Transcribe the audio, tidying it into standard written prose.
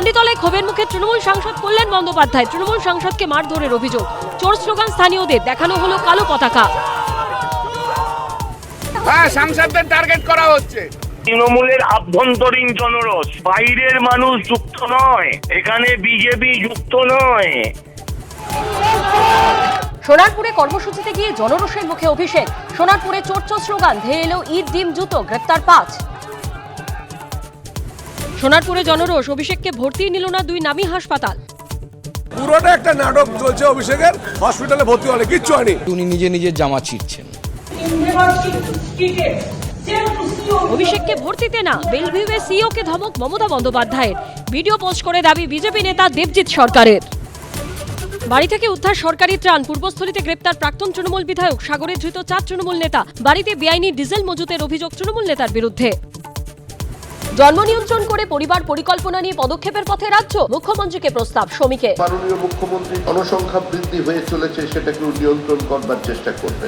চণ্ডীতলায় ক্ষোভের মুখে তৃণমূল সাংসদ কল্যাণ বন্দ্যোপাধ্যায়। তৃণমূল সাংসদকে মারধরের অভিযোগ। চোর স্লোগান স্থানীয়দের, দেখানো হলো কালো পতাকা। সাংসদদের টার্গেট করা হচ্ছে। তৃণমূলের আভ্যন্তরীণ জনরোষ, বাইরের মানুষ যুক্ত নয়, এখানে বিজেপি যুক্ত নয়। সোনারপুরে কর্মসূচিতে গিয়ে জনরোষের মুখে অভিষেক। সোনারপুরে চোর চোর স্লোগান, ধেয়ে এলো ইট ডিম জুতো, গ্রেপ্তার 5। সোনারপুরে জনরোষ, অভিষেককে ভর্তি নিল না 2 নামী হাসপাতাল। পুরোটা একটা নাটক চলছে অভিষেকের, হসপিটালে ভর্তি হলে কিচ্ছু হয়নি। উনি নিজের জামা ছিঁড়ছেন। অভিষেককে ভর্তিতে না, বেলভিউয়ে সিইও কে ধমক মমতা বন্দ্যোপাধ্যায়ের। ভিডিও পোস্ট করে দাবি বিজেপি নেতা দেবজিৎ সরকারের। বাড়ি থেকে উদ্ধার সরকারি ত্রাণ। পূর্বস্থলীতে গ্রেপ্তার প্রাক্তন তৃণমূল বিধায়ক। সাগরে ধৃত 4 তৃণমূল নেতা। বাড়িতে বেআইনি ডিজেল মজুতের অভিযোগ তৃণমূল নেতার বিরুদ্ধে। জন্ম নিয়ন্ত্রণ করে পরিবার পরিকল্পনা নিয়ে পদক্ষেপের পথে রাজ্য, মুখ্যমন্ত্রীকে প্রস্তাব শ্রমিকের। মাননীয় মুখ্যমন্ত্রী জনসংখ্যা বৃদ্ধি হয়ে চলেছে, সেটাকে নিয়ন্ত্রণ করবার চেষ্টা করবেন।